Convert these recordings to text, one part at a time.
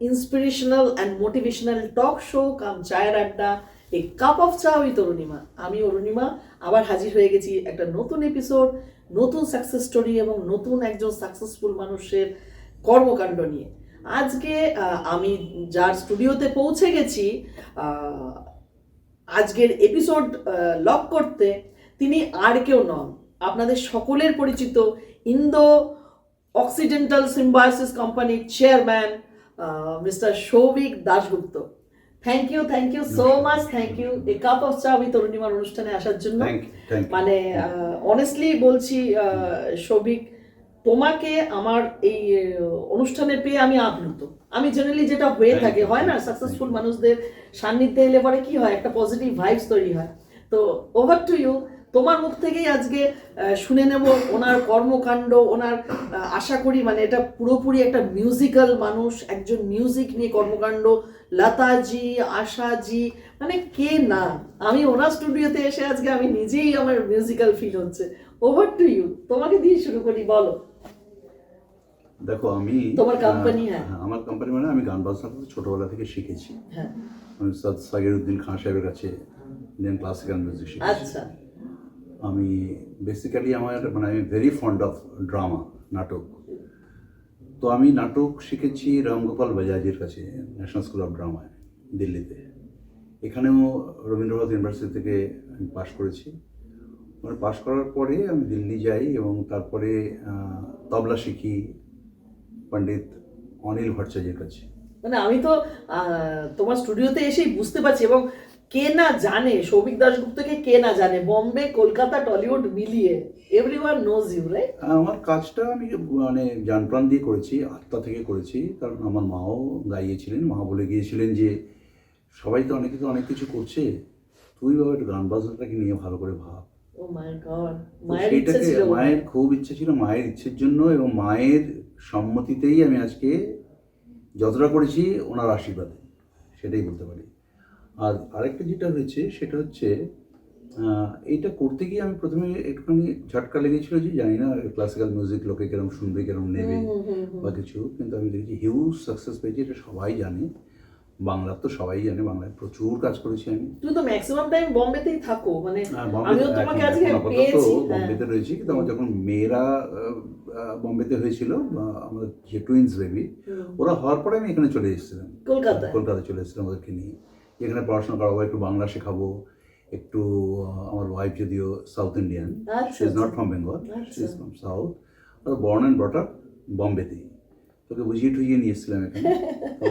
inspirational and motivational talk show কাম চায়ের আড্ডা এ cup of cha with Arunima. আমি অরুণিমা আবার হাজির হয়ে গেছি একটা নতুন এপিসোড, নতুন সাকসেস স্টোরি এবং নতুন একজন সাকসেসফুল মানুষের কর্মকাণ্ড নিয়ে। আজকে আমি যার স্টুডিওতে পৌঁছে গেছি আজকের এপিসোড লক করতে, তিনি আর কেউ নন, আপনাদের সকলের পরিচিত ইন্দো অক্সিডেন্টাল সিম্বায়োসিস কোম্পানির chairman mister Souvik Dasgupta. Thank you so much, thank you a cup of cha with অরুণিমার অনুষ্ঠানে আসার জন্য। মানে অনেস্টলি বলছি সৌভিক, তোমাকে আমার এই অনুষ্ঠানে পেয়ে আমি আপ্লুত। আমি জেনারেলি যেটা হয়ে থাকে, হয় না সাকসেসফুল মানুষদের সান্নিধ্যে এলে পরে কি হয়, একটা পজিটিভ ভাইবস তৈরি হয়। তো ওভার টু ইউ, তোমার মুখ থেকেই আজকে শুনে নেব ওনার কর্মকাণ্ড, ওনার আশা করি মানে এটা পুরোপুরি একটা মিউজিক্যাল মানুষ, একজন মিউজিক নিয়ে কর্মকাণ্ড, লতাজি, আশাজি, মানে কে না। আমি ওনার স্টুডিওতে এসে আজকে আমি নিজেই আমার মিউজিক্যাল ফিল হচ্ছে। ওভার টু ইউ, তোমাকে দিয়ে শুরু করি, বলো। দেখো, আমি তোমার কোম্পানি? হ্যাঁ, আমার কোম্পানি মানে আমি গান বাজনা ছোটবেলা থেকে শিখেছি। হ্যাঁ, আমি সাগিরউদ্দিন খান সাহেবের কাছে ইন্ডিয়ান ক্লাসিক্যাল মিউজিক শিখেছি। আচ্ছা। আমি বেসিক্যালি আমি ভেরি ফন্ড অফ ড্রামা, নাটক। তো আমি নাটক শিখেছি রামগোপাল বাজাজের কাছে, ন্যাশনাল স্কুল অফ ড্রামায়, দিল্লিতে। এখানেও রবীন্দ্রনাথ ইউনিভার্সিটি থেকে আমি পাশ করেছি। মানে পাশ করার পরে আমি দিল্লি যাই এবং তারপরে তবলা শিখি পণ্ডিত অনিল ভট্টাচার্যের কাছে। মানে আমি তো তোমার স্টুডিওতে এসেই বুঝতে পারছি, এবং কে না জানে সৌভিক দাশগুপ্তকে, কে না জানে, বোম্বে, কলকাতা, টলিউড মিলিয়ে এভরিওয়ান নোজ ইউ, রাইট? আমার কাজটা আমি মানে জানপ্রাণ দিয়ে করেছি, আত্মা থেকে করেছি। কারণ আমার মাও গাইয়েছিলেন, মা বলে গিয়েছিলেন যে সবাই তো অনেক কিছু করছে, তুই বাবা একটু গান বাজনাটাকে নিয়ে ভালো করে ভাব। ও মাই গড, মায়ের খুব ইচ্ছা ছিল। মায়ের ইচ্ছের জন্য এবং মায়ের সম্মতিতেই আমি আজকে যতটা করেছি ওনার আশীর্বাদে, সেটাই বলতে পারি। আর আরেকটা যেটা হয়েছে সেটা হচ্ছে এইটা করতে গিয়ে আমি প্রথমে একটুখানি ঝটকা লেগেছিল যে জানি না ক্লাসিক্যাল মিউজিক লোকে কেরম শুনবে, কেরম নেবে বা কিছু, কিন্তু আমি দেখেছি হিউজ সাকসেস পেয়েছি। এটা সবাই জানে, বাংলার তো সবাই জানে, বাংলায় প্রচুর কাজ করেছি আমি। তুমি তো ম্যাক্সিমাম টাইম বোম্বেতেই থাকো, মানে আমিও তোমাকে আজকে পেয়েছি। বোম্বেতে রয়েছি, কিন্তু আমার যখন মেয়েরা বোম্বেতে হয়েছিল, আমাদের যে টুইন্স বেবি, ওরা হওয়ার পরে আমি এখানে চলে এসেছিলাম, কলকাতায় চলে এসেছিলাম ওদেরকে নিয়ে। এখানে পড়াশোনা করাবো, একটু বাংলা শেখাবো, একটু আমার ওয়াইফ যদিও south Indian, she is not from Bengal, she is from south, born and brought up বোম্বেতেই। তোকে বুঝিয়ে টুঝিয়ে নিয়ে এসেছিলাম এখানে। তো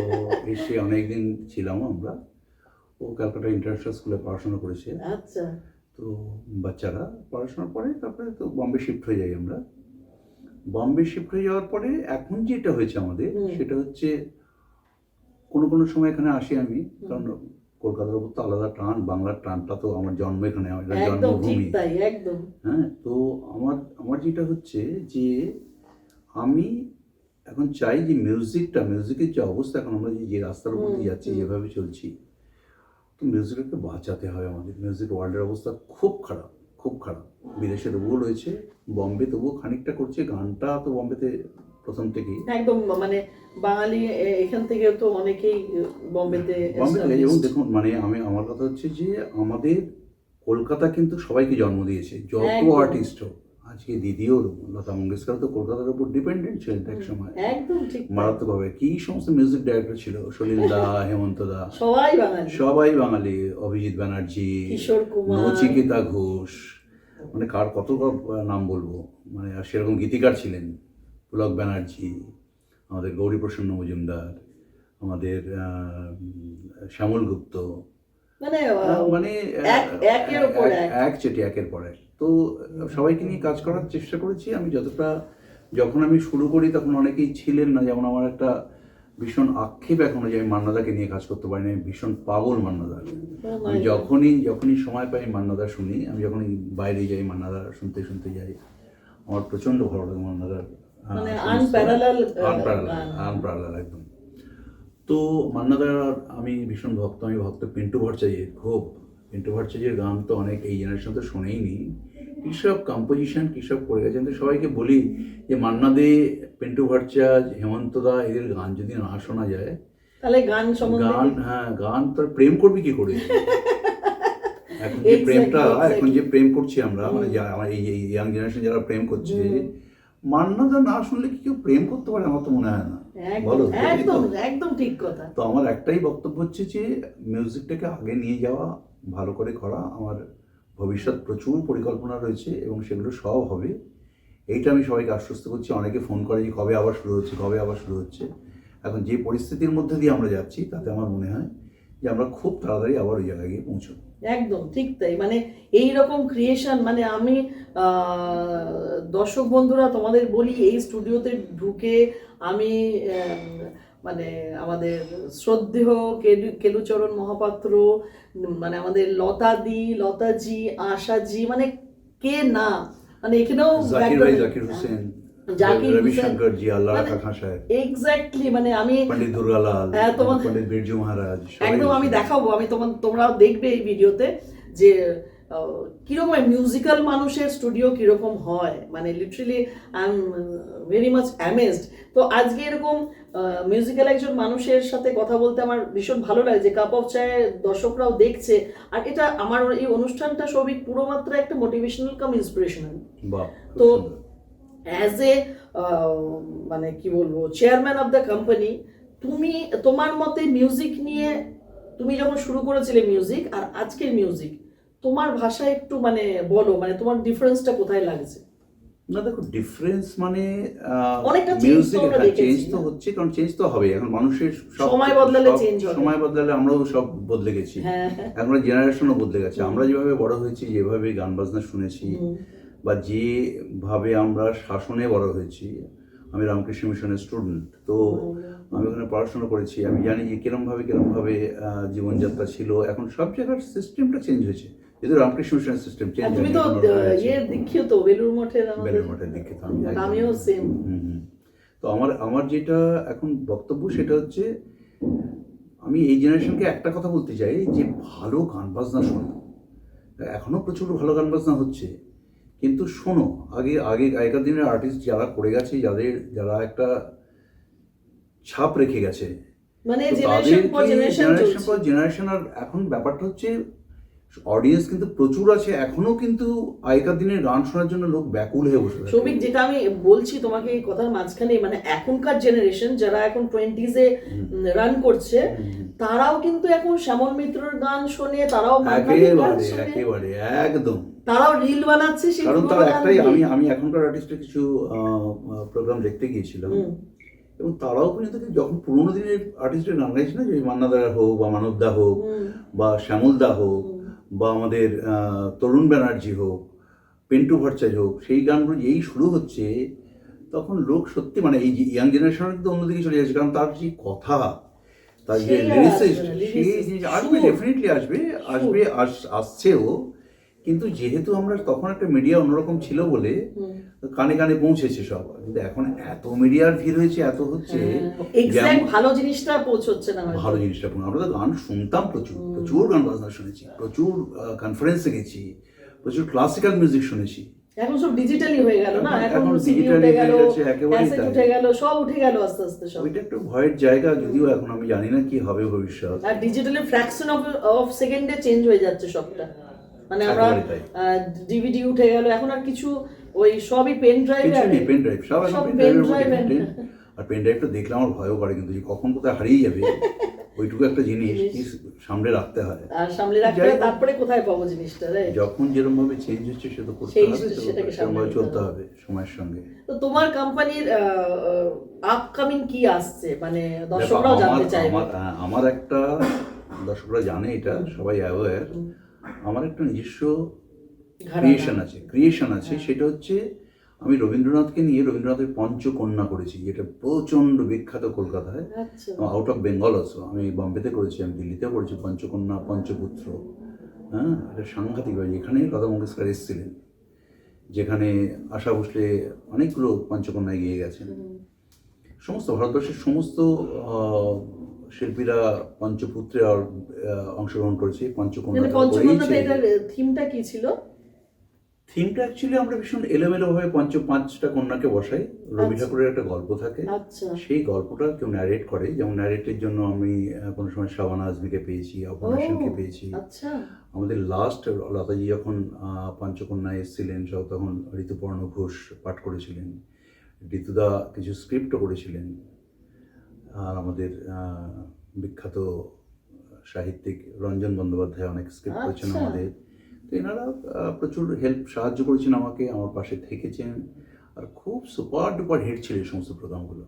এসে অনেকদিন ছিলাম আমরা। ও ক্যালকাটা ইন্টারন্যাশনাল স্কুলে পড়াশোনা করেছে। আচ্ছা। তো বাচ্চারা পড়াশোনার পরে তারপরে তো বম্বে শিফট হয়ে যাই আমরা। বম্বে শিফট হয়ে যাওয়ার পরে এখন যেটা হয়েছে আমাদের, সেটা হচ্ছে কোনো সময় এখানে আসি আমি, কারণ কলকাতার উপর তো আলাদা টান, বাংলার টানটা তো আমার জন্ম এখানে, আমার জন্মভূমি। হ্যাঁ, তো আমার যেটা হচ্ছে যে আমি এখন চাই যে মিউজিকের যে অবস্থা এখন, আমরা যে রাস্তার উপর দিয়ে যাচ্ছি, যেভাবে চলছি, তো মিউজিককে বাঁচাতে হবে আমাদের। মিউজিক ওয়ার্ল্ডের অবস্থা খুব খারাপ, খুব খারাপ। বিদেশে তবুও রয়েছে, বম্বে তবুও খানিকটা করছে। গানটা তো বম্বেতে প্রথম থেকেই একদম, মানে বাঙালি এখান থেকে তো অনেকেই বম্বেতে। এবং দেখুন, মানে আমার কথা হচ্ছে যে আমাদের কলকাতা কিন্তু সবাইকে জন্ম দিয়েছে, যত আর্টিস্ট হোক। আজকে দিদিও, লতা মঙ্গেশকর তো কলকাতার উপর ডিপেন্ডেন্ট ছিলেন এক সময়, মারাত্মকভাবে। কি সমস্ত মিউজিক ডাইরেক্টর ছিল, সলিল দা, হেমন্ত দা, সবাই বাঙালি, অভিজিৎ ব্যানার্জি, নচিকেতা ঘোষ, মানে কার কত নাম বলবো। মানে আর সেরকম গীতিকার ছিলেন পুলক ব্যানার্জি, আমাদের গৌরীপ্রসন্ন মজুমদার, আমাদের শ্যামল গুপ্ত, মানে একের পর এক। তো সবাইকে নিয়ে কাজ করার চেষ্টা করেছি আমি যতটা। যখন আমি শুরু করি তখন অনেকেই ছিলেন না, যেমন আমার একটা ভীষণ আক্ষেপ এখনো যে আমি মান্নাদাকে নিয়ে কাজ করতে পারিনি। আমি ভীষণ পাগল মান্নাদা। আমি যখনই সময় পাই মান্নাদা শুনি। আমি যখনই বাইরে যাই মান্নাদা শুনতে যাই, আমার প্রচণ্ড ভালো লাগে মান্নাদার। আনপ্যারালাল একদম। তো মান্নাদার আমি ভীষণ ভক্ত। আমি ভক্ত পিন্টু ভট্টাচার্যের খুব। পিন্টু ভট্টাচার্যের গান তো অনেক এই জেনারেশন তো শোনেইনি। কীসব কম্পোজিশন, কীসব করে গেছেন। তো সবাইকে বলি যে মান্না দে, পিন্টু ভট্টাচার্য, হেমন্ত দা, এদের গান যদি না শোনা যায় তাহলে গান সম্বন্ধে গান, হ্যাঁ গান তোর প্রেম করবি কি করে? এখন যে প্রেমটা, এখন যে প্রেম করছি আমরা, মানে আমার এই ইয়াং জেনারেশন যারা প্রেম করছে, মান্না দা না শুনলে কি কেউ প্রেম করতে পারে? আমার তো মনে হয় না। বলো, একদম একদম ঠিক কথা। তো আমার একটাই বক্তব্য হচ্ছে যে মিউজিকটাকে আগে নিয়ে যাওয়া, ভালো করে করা। আমার ভবিষ্যৎ প্রচুর পরিকল্পনা রয়েছে এবং সেগুলো সব হবে, এইটা আমি সবাইকে আশ্বস্ত করছি। অনেকে ফোন করে যে কবে আবার শুরু হচ্ছে, কবে আবার শুরু হচ্ছে। এখন যে পরিস্থিতির মধ্যে দিয়ে আমরা যাচ্ছি, তাতে আমার মনে হয় যে আমরা খুব তাড়াতাড়ি আবার ওই জায়গায় গিয়ে পৌঁছবো। একদম ঠিক তাই। মানে এই রকম ক্রিয়েশন, মানে আমি দর্শক বন্ধুরা তোমাদের বলি, এই স্টুডিওতে ঢুকে আমি মানে আমাদের শ্রদ্ধেয় কেলুচরণ মহাপাত্র, মানে আমাদের লতাজি, আশাজি, মানে কে না, মানে এখানেও জাকির হোসেন, রবিশঙ্কর জি, আল্লাহ রাখা খান সাহেব, এক্স্যাক্টলি, মানে আমি পণ্ডিত দুর্গালাল, পণ্ডিত বিরজু মহারাজ, একদম আমি দেখাবো, আমি তোমরাও দেখবে এই ভিডিওতে যে কিরকম মিউজিক্যাল মানুষের স্টুডিও কিরকম হয়, মানে literally I am very much amazed. তো আজকে এরকম মিউজিক্যাল একজন মানুষের সাথে কথা বলতে আমার ভীষণ ভালো লাগে, যে কাপ অফ চায়ে দর্শকরাও দেখছে। আর এটা আমার এই অনুষ্ঠানটা সবই পুরো মাত্রা একটা মোটিভেশনাল কাম ইন্সপিরেশনাল। তো অ্যাজ এ মানে কি বলবো, চেয়ারম্যান অফ দ্য কোম্পানি, তুমি তোমার মতে মিউজিক নিয়ে, তুমি যখন শুরু করেছিলে মিউজিক আর আজকের মিউজিক, তোমার ভাষায় একটু মানে বলো, মানে তোমার ডিফারেন্সটা কোথায় লাগছে? না দেখো, ডিফারেন্স মানে অনেকটা মিউজিক চেঞ্জ তো হচ্ছে, কারণ চেঞ্জ তো হবে। এখন মানুষের সময় বদলালে চেঞ্জ হবে, সময় বদলালে আমরাও সব বদলে গেছি, এখন জেনারেশনও বদলে গেছে। আমরা যেভাবে বড় হয়েছি, যেভাবে গান বাজনা শুনেছি, বা যেভাবে আমরা শাসনে বড় হয়েছি, আমি রামকৃষ্ণ মিশনের স্টুডেন্ট, তো আমি ওখানে পড়াশোনা করেছি, আমি জানি যে কিরমভাবে জীবনযাত্রা ছিল। এখন সব জায়গার সিস্টেমটা চেঞ্জ হয়েছে, যেহেতু রামকৃষ্ণ মিশনের সিস্টেম চেঞ্জ হয়েছে। তুমি তো দীক্ষিত, বেলুড় মঠের দীক্ষিত, আমিও সেম। তো আমার যেটা এখন বক্তব্য, সেটা হচ্ছে আমি এই জেনারেশনকে একটা কথা বলতে চাই, যে ভালো গান বাজনা শোনো। এখনো প্রচুর ভালো গান বাজনা হচ্ছে, কিন্তু শোনো। আগেকার দিনের আর্টিস্ট যারা করে গেছে, যারা একটা ছাপ রেখে গেছে, মানে জেনারেশন পর জেনারেশন। আর এখন ব্যাপারটা হচ্ছে অডিয়েন্স কিন্তু প্রচুর আছে এখনো, কিন্তু আগেকার দিনের গান শোনার জন্য লোক ব্যাকুল হয়ে বসে আছে। সৌভিক, যেটা আমি বলছি তোমাকে এই কথার মাঝখানে, মানে এখনকার জেনারেশন যারা এখন 20s-এ রান করছে, তারাও কিন্তু এখন শ্যামল মিত্রর গান শোনে, তারাও একেবারে একদম, তারাও রিল বানাচ্ছে। কারণ তার একটাই, আমি এখনকার আর্টিস্টের কিছু প্রোগ্রাম দেখতে গিয়েছিলাম, এবং তারাও কিন্তু যখন পুরোনো দিনের আর্টিস্টের গান গাইছে না, যে মান্নাদা হোক বা মানবদা হোক বা শ্যামলদা হোক বা আমাদের তরুণ ব্যানার্জি হোক, পিন্টু ভট্টাচার্য হোক, সেই গানগুলো যেই শুরু হচ্ছে, তখন লোক সত্যি, মানে এই ইয়াং জেনারেশন কিন্তু অন্যদিকে চলে যাচ্ছে, কারণ তার যে কথা, তার যে লিরিসিস্ট, সেই জিনিস আসবে, ডেফিনেটলি আসছেও। কিন্তু যেহেতু আমরা তখন একটা মিডিয়া অন্যরকম ছিল বলে কানে কানে পৌঁছেছে সব, কিন্তু এখন এত মিডিয়ার ভিড় হয়েছে, এত হচ্ছে, ভালো জিনিসটা পৌঁছচ্ছে না। ভালো জিনিসটা আমরা তো গান শুনতাম, প্রচুর গান বাজনা শুনেছি, প্রচুর কনফারেন্সে গেছি, প্রচুর ক্লাসিক্যাল মিউজিক শুনেছি। এখন সব ডিজিটালি হয়ে গেল না, এখন ডিজিটালি হয়ে গেছে, একেবারে উঠে গেল, সব উঠে গেল আস্তে আস্তে সব। ওইটা একটু ভয়ের জায়গা, যদিও এখন আমি জানি না কি হবে ভবিষ্যৎ। আর ডিজিটালি ফ্র্যাকশন অফ সেকেন্ডে চেঞ্জ হয়ে যাচ্ছে সবটা, মানে আমরা ডিভিডি উঠে গেল, এখন আর কিছু ওই সবই পেন ড্রাইভ, সব এখন পেন ড্রাইভ। আর পেন ড্রাইভটা দেখলে আমার ভয়ও করে, কিন্তু কখন কোথায় হারিয়ে যাবে, ওইটুকু একটা জিনিস সামনে রাখতে হয়, আর সামনে রাখতে হয়, তারপরে কোথায় পাবো জিনিসটা। যখন যেরকম ভাবে চেঞ্জ হচ্ছে, সেটা করতে হবে, সেরকমভাবে চলতে হবে সময়ের সঙ্গে। তো তোমার কোম্পানির আপকামিং কি আসছে, মানে দর্শকরাও জানতে চাইবে। আমার একটা, দর্শকরা জানে এটা, সবাই অ্যাওয়্যার, আমার একটা নিজস্ব ক্রিয়েশন আছে। সেটা হচ্ছে আমি রবীন্দ্রনাথকে নিয়ে রবীন্দ্রনাথের পঞ্চকন্যা করেছি, যেটা প্রচণ্ড বিখ্যাত কলকাতায়, আউট অফ বেঙ্গল অলসো। আমি বম্বেতে করেছি, আমি দিল্লিতেও করেছি পঞ্চকন্যা, পঞ্চপুত্র। হ্যাঁ, এটা সাংঘাতিক হয়। এখানে লতা মঙ্গেশকর এসেছিলেন, যেখানে আশা ভোসলে অনেকগুলো পঞ্চকন্যায় গিয়ে গেছেন। সমস্ত ভারতবর্ষের সমস্ত শিল্পীরা পঞ্চপুত্রে অংশগ্রহণ করেছে। পঞ্চকন্যা থিমটা কি ছিল? থিমটা অ্যাকচুয়ালি আমরা ভীষণ এলোমেলোভাবে পাঁচটা কন্যাকে বসাই। রবি আচ্ছা। ঠাকুরের একটা গল্প থাকে, আচ্ছা। সেই গল্পটা কেউ ন্যারেট করে। যেমন ন্যারেটের জন্য আমি কোনো সময় শাবানা আজমিকে পেয়েছি, অপর্ণা সেনকে পেয়েছি। আচ্ছা। আমাদের লাস্ট লতাজি যখন পঞ্চকন্যায় এসেছিলেন তখন ঋতুপর্ণ ঘোষ পাঠ করেছিলেন, ঋতুদা কিছু স্ক্রিপ্টও করেছিলেন, আর আমাদের বিখ্যাত সাহিত্যিক রঞ্জন বন্দ্যোপাধ্যায় অনেক স্ক্রিপ্ট করেছেন আচ্ছা। আমাদের। তো এনারা প্রচুর সাহায্য করেছেন আমাকে, আমার পাশে থেকেছেন, আর খুব সুপার ডুপার হিট ছিল এই সমস্ত প্রোগ্রামগুলো।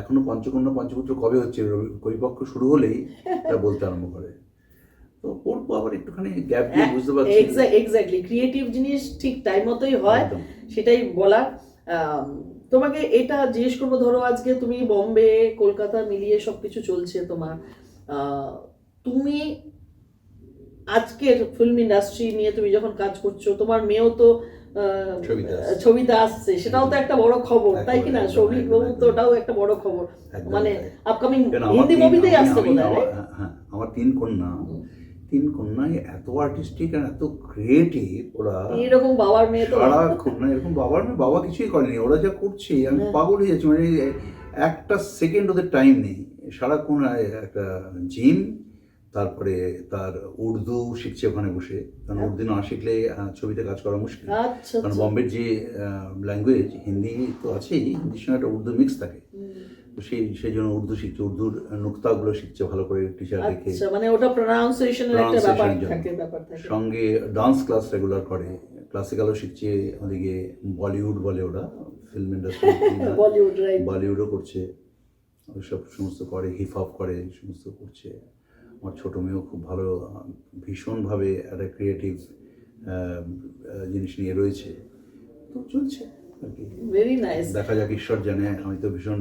এখনো পঞ্চকন্যা পঞ্চপুত্র কবে হচ্ছে, কবিপক্ষ শুরু হলেই তা বলতে আরম্ভ করে। তো পড়বো আবার একটুখানি গ্যাপ দিয়ে, বুঝতে পারছি। এক্স্যাক্টলি, ক্রিয়েটিভ জিনিস ঠিক টাইম মতোই হয়, একদম। সেটাই বলার। তোমাকে এটা জিজ্ঞেস করবো, ধরো আজকে তুমি বম্বে কলকাতা মিলিয়ে সবকিছু চলছে তোমার, তুমি আজকের ফিল্ম ইন্ডাস্ট্রি নিয়ে তুমি যখন কাজ করছো, তোমার মেয়েও তো ছবিতে আসছে, সেটাও তো একটা বড় খবর, তাই কি না? সৌভিক বাবু তো ওটাও একটা বড় খবর, মানে আপকামিং হিন্দি মুভিতেই আসছে বোধহয়। হ্যাঁ, আমার তিন কন্যাই এত আর্টিস্টিক আর এত ক্রিয়েটিভ, ওরা এরকম বাবার মেয়ে তো সারাক্ষণ না, এরকম বাবার মেয়ে, বাবা কিছুই করেনি, ওরা যা করছে আমি পাগল হয়ে যাচ্ছি। মানে একটা সেকেন্ড ওদের টাইম নেই, সারাক্ষণ একটা জিম, তারপরে তার উর্দু শিখছে ওখানে বসে, কারণ উর্দু না শিখলে ছবিতে কাজ করা মুশকিল। আচ্ছা। কারণ বম্বের যে ল্যাঙ্গুয়েজ, হিন্দি তো আছেই, হিন্দির সঙ্গে একটা উর্দু মিক্স থাকে, তো সেই জন্য উর্দু শিখছে, উর্দুর নুক্তাগুলো শিখছে ভালো করে টিচার দেখে। আচ্ছা, মানে ওটা প্রনাউন্সিয়েশনের একটা ব্যাপার থাকে। সঙ্গে ডান্স ক্লাস রেগুলার করে, ক্লাসিক্যালও শিখছে, ওদিকে বলিউড বলে ওরা, ফিল্ম ইন্ডাস্ট্রি বলিউডও করছে, ওইসব সমস্ত করে, হিপ হপ করে, সমস্ত করছে। আমার ছোটো মেয়েও খুব ভালো, ভীষণভাবে একটা ক্রিয়েটিভ জিনিস নিয়ে রয়েছে, তো চলছে আর কি। Very nice. দেখা যাক, ঈশ্বর জানে। আমি তো ভীষণ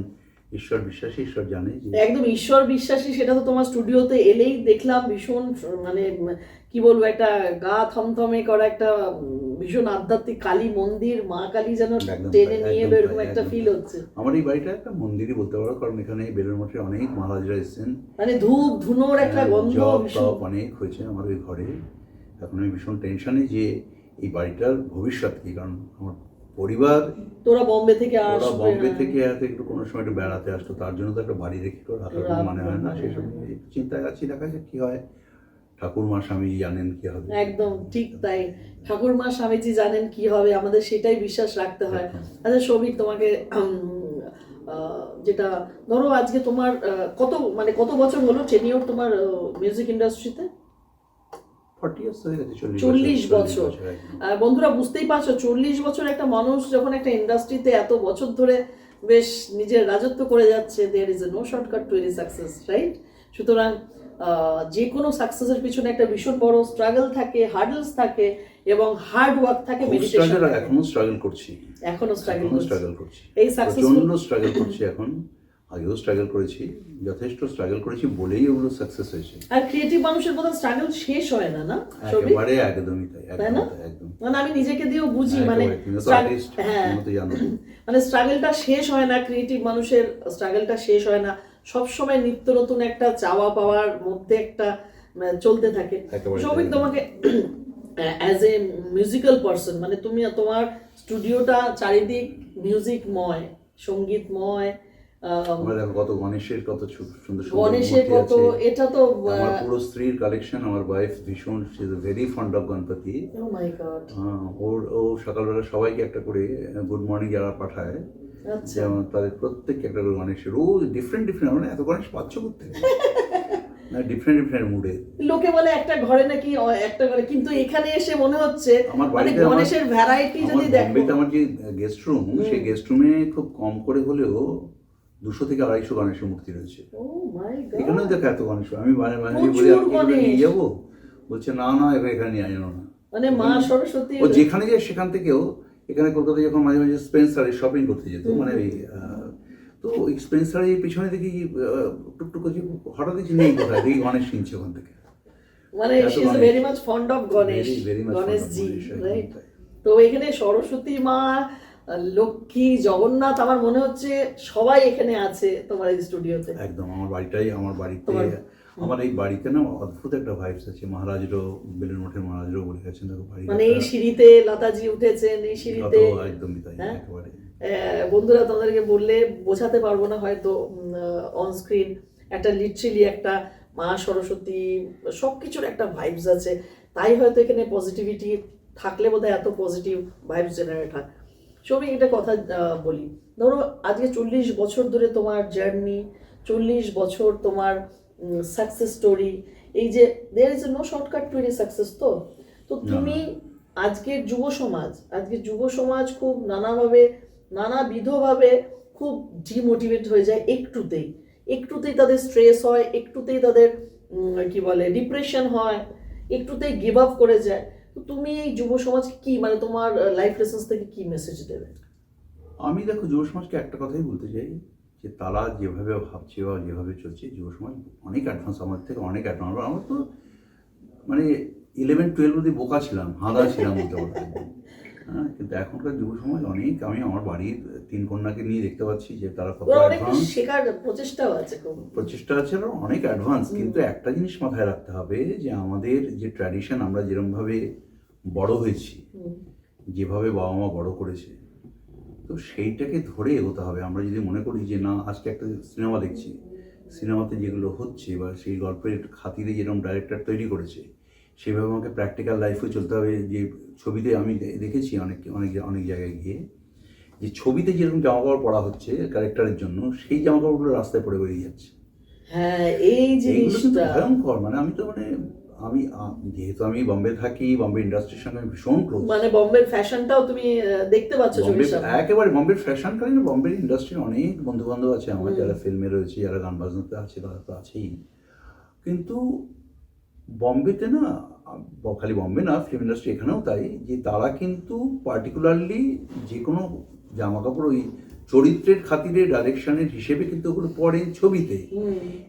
ঈশ্বর বিশ্বাসী, ঈশ্বর জানে। একদম ঈশ্বর বিশ্বাসী, সেটা তো তোমার স্টুডিওতে এলেই দেখলাম, ভীষণ মানে কি বলবো, একটা গা থমথমে করা একটা ভীষণ আধ্যাত্মিক কালী মন্দির, মা কালী যেন টেনে নিয়ে এলো, এরকম একটা ফিল হচ্ছে। আমার এই বাড়িটা একটা মন্দিরই বলতে পারো, কারণ এখানে বেলুড় মঠে অনেক মহারাজরা এসেছেন, মানে ধূপ ধুনোর একটা গন্ধ অনেক হয়েছে আমার ওই ঘরে। এখন আমি ভীষণ টেনশনে যে এই বাড়িটার ভবিষ্যৎ কি, কারণ আমার পরিবার তোরা বম্বে থেকে একটু কোনো সময় একটু বেড়াতে আসতো, তার জন্য তো একটা বাড়ি রেখে রাখার কোনো মানে হয় না, সেই সব চিন্তায় আছি, দেখা যাক কি হয়। ঠাকুরমা স্বামীজি জানেন কি হবে। একদম ঠিক তাই, ঠাকুরমা স্বামীজি জানেন কি হবে, আমাদের সেটাই বিশ্বাস রাখতে হয়। আচ্ছা সৌভিক, তোমাকে যেটা ধরো আজকে তোমার কত বছর হলো টেনিওর তোমার মিউজিক ইন্ডাস্ট্রিতে? 40 বছর। বন্ধুরা বুঝতেই পারছো, 40 বছর একটা মানুষ যখন একটা ইন্ডাস্ট্রিতে এত বছর ধরে বেশ নিজের রাজত্ব করে যাচ্ছে, there is a no shortcut to any success, right? সুতরাং যে কোনো সাকসেসের পিছনে একটা ভীষণ বড় স্ট্রাগল থাকে, হার্ডলস থাকে এবং হার্ড ওয়ার্ক থাকে, মেডিটেশন থাকে। এখনো স্ট্রাগল করছি, এই সাকসেসফুল স্ট্রাগল করছি এখন, আগেও স্ট্রাগল করেছি, যথেষ্ট স্ট্রাগল করেছি বলেই ওগুলো সাকসেস হয়েছে। আর ক্রিয়েটিভ মানুষের কথা স্ট্রাগল শেষ হয় না, না? একেবারে একদমই তাই, একদম। মানে আমি নিজেকে দিয়েও বুঝি, মানে মানে স্ট্রাগলটা শেষ হয় না, ক্রিয়েটিভ মানুষের স্ট্রাগলটা শেষ হয় না, সব সময় নিত্য নতুন একটা চাওয়া পাওয়ার মধ্যে একটা চলতে থাকে। সৌভিক, তোমাকে অ্যাজ এ মিউজিক্যাল পারসন, মানে তুমি তোমার স্টুডিওটা চারিদিক মিউজিকময়, সঙ্গীতময়, কত গণেশের, কত সুন্দর গণেশের, কত, এটা তো আমার পুরো স্ত্রীর কালেকশন। আমার ওয়াইফ ভীষণ, she is very fond of Ganpati. Oh my God. ও সকালবেলা সবাইকে একটা করে গুড মর্নিং যারা পাঠায়, যেমন তাদের প্রত্যেককে একটা করে গণেশের, ও ডিফারেন্ট, মানে এত গণেশ পাচ্ছ করতে ডিফারেন্ট মুডে। লোকে বলে একটা ঘরে নাকি একটা ঘরে, কিন্তু এখানে এসে মনে হচ্ছে আমার বাড়িতে গণেশের ভ্যারাইটি যদি দেখো। আমার যে গেস্ট রুম, সেই গেস্ট রুমে খুব কম করে হলেও 200 থেকে 250 গণেশের মূর্তি রয়েছে। এখানেও দেখো এত গণেশ, আমি মাঝে বলি নিয়ে যাবো, বলছে না এখানে নিয়ে আনো না, মানে মা সরস্বতী। ও যেখানে যায় সেখান থেকেও, এখানে কলকাতায় যখন মাঝে মাঝে স্পেন্সারে শপিং করতে যেত, মানে তো স্পেন্সারের পিছনে দেখি টুকটুক করে হঠাৎ দেখি নেই, কোথায় দেখি গণেশ কিনছে ওখান থেকে, মানে she is very much fond of Ganesh, Ganeshji, right? তো এখানে সরস্বতী মা, লক্ষ্মী, জগন্নাথ, আমার মনে হচ্ছে সবাই এখানে আছে তোমার এই স্টুডিওতে। একদম আমার বাড়িতে আমার এই বাড়িতে না অদ্ভুত একটা ভাইবস আছে। মহারাজেরও, বেলুন মঠের মহারাজেরও বলে গেছেন দেখো বাড়ি মানে এই সিঁড়িতে লতাজি উঠেছেন, এই সিঁড়িতে একদমই তাই, হ্যাঁ? একেবারে। বন্ধুরা তোমাদেরকে বললে বোঝাতে পারবো না হয়তো, অন স্ক্রিন একটা লিটারেলি একটা মা সরস্বতী সবকিছুর একটা ভাইবস আছে, তাই হয়তো এখানে পজিটিভিটি থাকলে বোধহয় এত পজিটিভ ভাইবস জেনারেট হয়। সবই একটা কথা বলি, ধরো আজকে 40 বছর ধরে তোমার জার্নি, 40 বছর তোমার সাকসেস স্টোরি, এই যে there is no shortcut to any success. তো তো তুমি আজকের যুব সমাজ খুব নানাভাবে নানাবিধভাবে খুব ডিমোটিভেট হয়ে যায় একটুতেই তাদের স্ট্রেস হয়, একটুতেই তাদের কি বলে ডিপ্রেশন হয়, একটুতেই গিভ আপ করে যায়। তো তুমি এই যুব সমাজকে কি, মানে তোমার লাইফ লেসন্স থেকে কি মেসেজ দেবে? আমি দেখো যুব সমাজকে একটা কথাই বলতে চাই, যে তারা যেভাবে ভাবছে বা যেভাবে চলছে, যুব সমাজ অনেক অ্যাডভান্স, আমার থেকে অনেক অ্যাডভান্স। আমরা তো মানে 11-12 অব্দি বোকা ছিলাম, হাঁদা ছিলাম বলতে পারো। হ্যাঁ, কিন্তু এখনকার যুব সমাজ অনেক, আমি আমার বাড়ির 3 কন্যাকে নিয়ে দেখতে পাচ্ছি যে তারা কত অ্যাডভান্স, শেখার প্রচেষ্টাও আছে, প্রচেষ্টা আছে, আর অনেক অ্যাডভান্স। কিন্তু একটা জিনিস মাথায় রাখতে হবে, যে আমাদের যে ট্র্যাডিশন, আমরা যেরকমভাবে বড় হয়েছি, যেভাবে বাবা মা বড় করেছে, তো সেইটাকে ধরে এগোতে হবে। আমরা যদি মনে করি যে না, আজকে একটা সিনেমা দেখছি, সিনেমাতে যেগুলো হচ্ছে বা সেই গল্পের খাতিরে যেরকম ডাইরেক্টর তৈরি করেছে, সেভাবে আমাকে প্র্যাকটিক্যাল লাইফে চলতে হবে। যে ছবিতে আমি দেখেছি অনেক অনেক অনেক জায়গায় গিয়ে, যে ছবিতে যেরকম জামা কাপড় পরা হচ্ছে ক্যারেক্টারের জন্য, সেই জামা কাপড়গুলো রাস্তায় পরে বেরিয়ে যাচ্ছে। হ্যাঁ, এই জিনিসটা ভয়ঙ্কর। মানে আমি তো আমি যেহেতু আমি বম্বে থাকি, বম্বে ইন্ডাস্ট্রির সঙ্গে আমি ভীষণ ক্লোজ। মানে বম্বের ফ্যাশনটাও তুমি দেখতে পাচ্ছ একেবারে বম্বের ফ্যাশন কারণ বম্বের ইন্ডাস্ট্রির অনেক বন্ধু বান্ধব আছে আমার, যারা ফিল্মে রয়েছে, যারা গান বাজনাতে আছে, তারা তো আছেই। কিন্তু বম্বেতে না, খালি বম্বে না, ফিল্ম ইন্ডাস্ট্রি এখানেও তাই, যে তারা কিন্তু পার্টিকুলারলি যে কোনো জামা কাপড় ওই চরিত্রের খাতিরে ডাইরেকশনের হিসেবে কিন্তু ওগুলো পড়েন ছবিতে।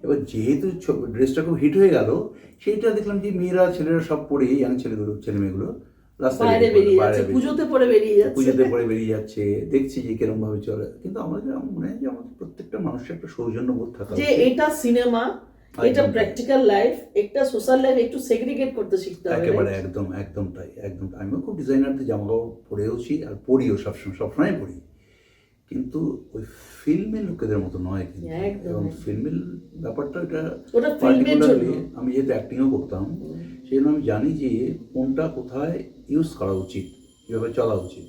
এবার যেহেতু ড্রেসটা খুব হিট হয়ে গেল, সেইটা দেখলাম যে মেয়েরা ছেলেরা সব পরে, ইয়াং ছেলে মেয়েগুলো রাস্তায় পুজোতে পরে বেরিয়ে যাচ্ছে, দেখছি যে কিরকম ভাবে চলে। কিন্তু আমাদের মনে হয় যে আমাদের প্রত্যেকটা মানুষের একটা সৌজন্যবোধ থাকা, যে এটা সিনেমা, এটা প্র্যাকটিক্যাল লাইফ, একটা সোশ্যাল লাইফ, একটু সেগ্রিগেট করতে শিখতে হবে। একেবারে একদম তাই, একদম। আমিও খুব ডিজাইনারদের জামা কাপড় পরেওছি, আর পরিও সবসময় পরি, কিন্তু ওই ফিল্মের লোকেদের মতো নয়। কিন্তু এবং ফিল্মের ব্যাপারটা এটা পার্টিকুলারলি, আমি যেহেতু অ্যাক্টিংও করতাম, সেই জন্য আমি জানি যে কোনটা কোথায় ইউজ করা উচিত, কীভাবে চলা উচিত।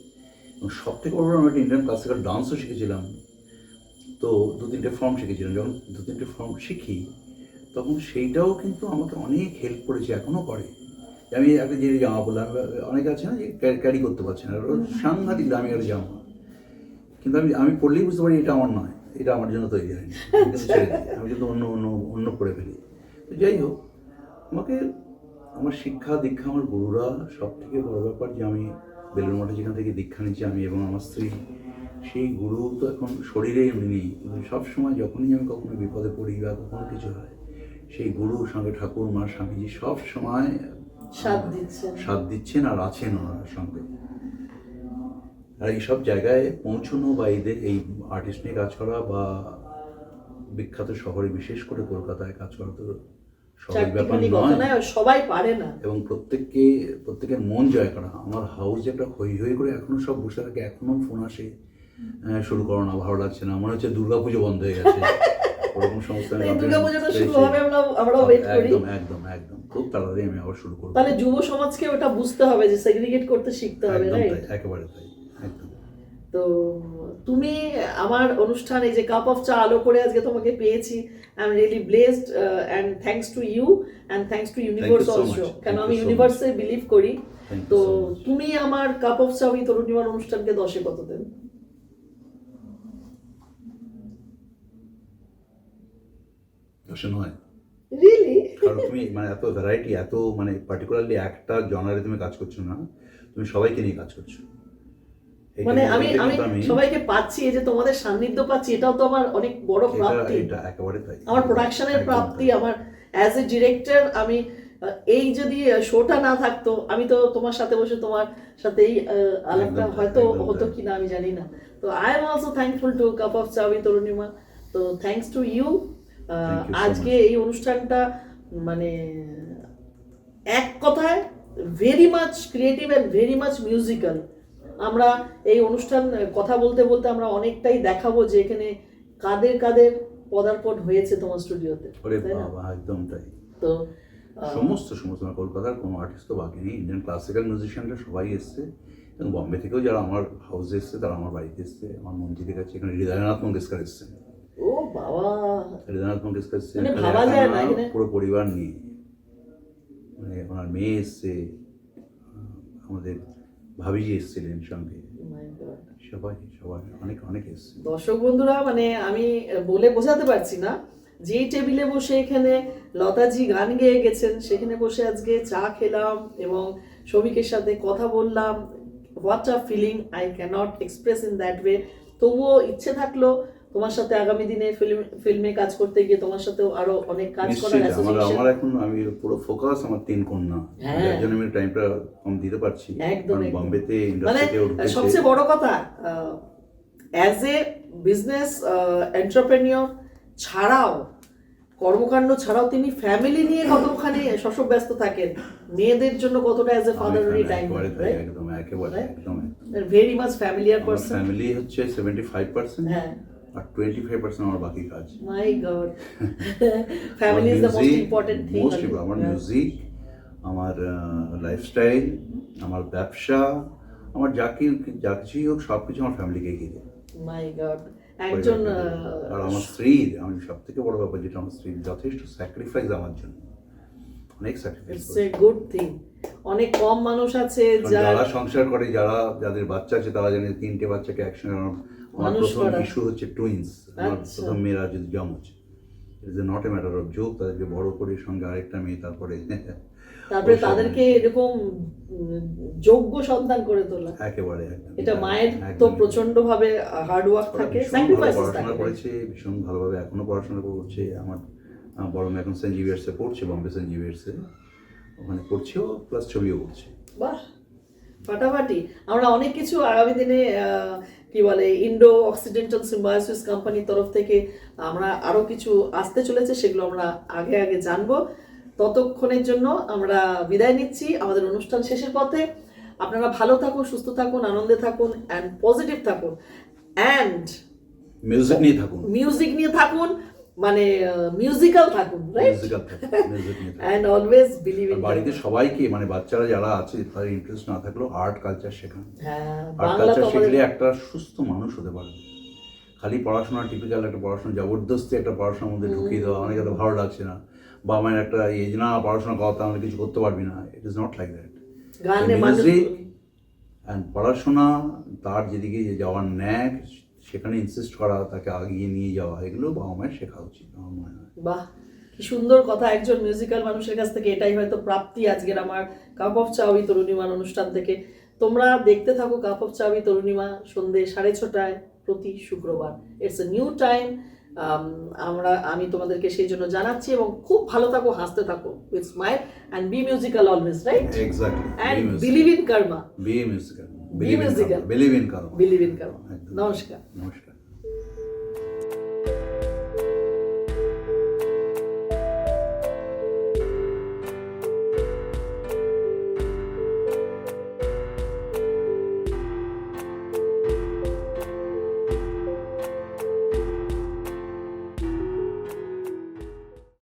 এবং সব থেকে বড় আমি একটা ইন্ডিয়ান ক্লাসিক্যাল ডান্সও শিখেছিলাম। তো 2-3টে ফর্ম শিখেছিলাম। যখন 2-3টে ফর্ম শিখি, তখন সেইটাও কিন্তু আমাকে অনেক হেল্প করেছে, এখনও করে। আমি একটা যে জামা বললাম, অনেকে আছে না যে ক্যারি করতে পারছে না, সাংঘাতিক দামি একটা জামা, কিন্তু আমি পড়লেই বুঝতে পারি এটা আমার নয়, এটা আমার জন্য তৈরি হয়নি, কিন্তু ছেড়ে দিই, আমি কিন্তু অন্য করে ফেলি। তো যাই হোক, আমাকে আমার শিক্ষা দীক্ষা, আমার গুরুরা সব থেকে বড় ব্যাপার, যে আমি বেলুড় মঠে যেখান থেকে দীক্ষা নিচ্ছি, আমি এবং আমার স্ত্রী, সেই গুরু তো এখন শরীরেই নেই, কিন্তু সবসময় যখনই আমি কখনো বিপদে পড়ি বা কখনো কিছু হয়, সেই গুরুর সঙ্গে ঠাকুর মা স্বামীজি সব সময় সাথ দিচ্ছেন আর আছেন ওনার সঙ্গে। আর এইসব জায়গায় পৌঁছানো বা এই আর্টিস্ট নিয়ে কাজ করা বা বিখ্যাত শহরে, বিশেষ করে কলকাতায় কাজ করা তো সহজ ব্যাপার নয়, সবাই পারে না। এবং প্রত্যেকের মন জয় করা। আমার হাউস যেটা হই করে এখনো সব বসে থাকে, এখনো ফোন আসে, শুরু করো না, ভালো লাগছে না, মনে হচ্ছে দুর্গাপুজো বন্ধ হয়ে গেছে, ওরকম সমস্যা। একদম খুব তাড়াতাড়ি আমি আবার শুরু করবো। তাহলে যুব সমাজকে ওটা বুঝতে হবে যে সেগ্রিগেট করতে শিখতে হবে, একেবারে তাই, একদম। তো তুমি আমার অনুষ্ঠান, এই যে কাপ অফ চা আলো করে আজকে তোমাকে পেয়েছি, I am really blessed, and thanks to you and thanks to universe also, কেন আমি ইউনিভার্সে বিলিভ করি। তো তুমি আমার কাপ অফ চা উইথ অরুণিমার অনুষ্ঠানকে 10-এ কত দেন? 10-এ 9। রিয়েলি? কারণ তুমি এত ভ্যারাইটি, এত পার্টিকুলারলি একটা জনারে তুমি কাজ করছো না, তুমি সবাইকে নিয়ে কাজ করছো। আমি সবাইকে পাচ্ছি, এই যে তোমাদের সান্নিধ্য পাচ্ছি, এটাও তো আমার অনেক বড় প্রাপ্তি। এটা একেবারে তাই, আমার প্রোডাকশনের প্রাপ্তি, আমার অ্যাজ এ ডিরেক্টর। আমি এই যদি শোটা না থাকতো, আমি তো তোমার সাথে বসে তোমার সাথে এই আলাপটা হয়তো হতো কিনা আমি জানি না। তো I am also thankful to cup of cha with Arunima. তো thanks to you Thank you so আজকে much. এই অনুষ্ঠানটা মানে এক কথায় very much creative and very much musical. আমরা এই অনুষ্ঠান কথা বলতে বলতে আমরা অনেকটাই দেখাবো যে এখানে কাদের কাদের পদার্পণ হয়েছে তোমার স্টুডিওতে, ওরে তাই না? বাবা, একদম তাই। তো সমস্ত আমার কলকাতার কোনো আর্টিস্ট তো বাকি নেই, ইন্ডিয়ান ক্লাসিক্যাল মিউজিশিয়ানরা সবাই এসছে, এবং বম্বে থেকেও যারা আমার হাউসে এসছে তারা আমার বাড়িতে এসছে, আমার মন্দিরের কাছে এখানে হৃদয়নাথ মঙ্গেশকর এসছেন। ও বাবা, হৃদয়নাথ মঙ্গেশকর এসছে মানে ভাবা যায় না এখানে। পুরো পরিবার নিয়ে, মানে ওনার মেয়ে এসছে, আমাদের ভাবিজি এসছিলেন সঙ্গে, My God. সবাই সবাই অনেক অনেক এসছে। দর্শক বন্ধুরা, মানে আমি বলে বোঝাতে পারছি না, যেই টেবিলে বসে এখানে লতাজি গান গেয়ে গেছেন সেখানে বসে আজকে চা খেলাম এবং শফিকের সাথে কথা বললাম। What a feeling, I can't express in that way. তবুও ইচ্ছে থাকলো তোমার সাথে আগামী দিনে ফিল্মে কাজ করতে গিয়ে তোমার সাথেও আরো অনেক কাজ করার নিশ্চয়ই, আমার অ্যাসোসিয়েশন। এখন আমি পুরো ফোকাস আমার 3 কন্যা, হ্যাঁ। যার জন্য আমি টাইমটা কম দিতে পারছি। একদম, কারণ একদম। বম্বেতে মানে ইন্ডাস্ট্রিতে উঠেছে। সবচেয়ে বড় কথা, অ্যাজ এ বিজনেস এন্টারপ্রেনিয়র ছাড়াও, কর্মকাণ্ড ছাড়াও তিনি ফ্যামিলি নিয়ে কতখানি শশব ব্যস্ত থাকেন, মেয়েদের জন্য কতটা অ্যাজ এ ফাদারলি টাইম, একদম একেবারে একদম ভেরি মাচ ফ্যামিলিয়ার আমার পারসন। ফ্যামিলি হচ্ছে 75%, হ্যাঁ, আর 25% আমার বাকি কাজ। My God, family is the most important thing. আমার মিউজিক, আমার লাইফস্টাইল, আমার ব্যবসা, আমার যা কিছুই হোক সবকিছু আমার ফ্যামিলিকে ঘিরে। মাই গড, একজন আর আমার স্ত্রীর, আমি সব থেকে বড় ব্যাপার যেটা, আমার স্ত্রীর যথেষ্ট স্যাক্রিফাইস আমার জন্য, অনেক sacrifice. It's a good thing. অনেক কম মানুষ আছে যারা সংসার করে, যাদের বাচ্চা আছে, তারা জানে 3টে বাচ্চাকে একসঙ্গে আমার মানুষ প্রথম করা। ইস্যু হচ্ছে টুইন্স। আমার আচ্ছা। প্রথম মেয়েরা যদি জমজ, it is not a matter of joke, তাদেরকে বড় করে সঙ্গে আরেকটা মেয়ে, তারপরে তাদেরকে এরকম যোগ্য সন্তান করে তোলা, একেবারে একদম। এটা মায়ের তো প্রচন্ড ভাবে হার্ড ওয়ার্ক থাকে, স্যাক্রিফাইস পড়াশোনা থাকে। করেছে ভীষণ ভালোভাবে, এখনো পড়াশোনা করছে। আমার বড় মেয়ে এখন সেন্ট জেভিয়ার্সে পড়ছে, বম্বে সেন্ট জেভিয়ার্সে, ওখানে পড়ছেও প্লাস ছবিও করছে। বাহ, ফাটাফাটি। আমরা অনেক কিছু আগামী দিনে কি বলে ইন্ডো অক্সিডেন্টাল সিম্বায়োসিস কোম্পানির তরফ থেকে আমরা আরো কিছু আসতে চলেছে, সেগুলো আমরা আগে আগে জানবো। ততক্ষণের জন্য আমরা বিদায় নিচ্ছি আমাদের অনুষ্ঠান শেষের পথে। আপনারা ভালো থাকুন, সুস্থ থাকুন, আনন্দে থাকুন অ্যান্ড পজিটিভ থাকুন, অ্যান্ড মিউজিক নিয়ে থাকুন, মিউজিক নিয়ে থাকুন, মানে মিউজিক্যাল থাকুন, রাইট? মিউজিক নিয়ে থাকুন। And always believe in. বাড়িতে সবাইকে, মানে বাচ্চারা যারা আছে তাদের ইন্টারেস্ট না থাকলেও আর্ট কালচার শেখান। হ্যাঁ, আর্ট বাংলা কালচার তো শিখলে আমাদের একটা সুস্থ মানুষ হতে পারবে। খালি পড়াশোনা, টিপিক্যাল একটা পড়াশোনা, জবরদস্তি একটা পড়াশোনার মধ্যে ঢুকিয়ে দেওয়া, অনেকে তো ভালো লাগছে না, বা আমার একটা এই যে না পড়াশোনা করা তাহলে কিছু করতে পারবি না, it is not like that. গানে মানুষ মিউজিক অ্যান্ড পড়াশোনা, তার যেদিকে যাওয়ার ন্যাক, সেখানে ইনসিস্ট করা, তাকে আগিয়ে নিয়ে যাওয়া, এগুলো বাবা মায়ের শেখা উচিত আমার মনে হয়। বাহ, কি সুন্দর কথা। একজন মিউজিক্যাল মানুষের কাছ থেকে এটাই হয়তো প্রাপ্তি আজকের আমার কাপ অফ চা উইথ তরুণিমার অনুষ্ঠান থেকে। তোমরা দেখতে থাকো কাপ অফ চা উইথ তরুণিমা সন্ধ্যে 6:30 প্রতি শুক্রবার। It's a new time. আমি তোমাদেরকে সেই জন্য জানাচ্ছি, এবং খুব ভালো থাকো, হাসতে থাকো, with smile and be musical always, right? Exactly, and believe in karma, be musical, musical. Believe in কারো। Believe in karma. নমস্কার। নমস্কার।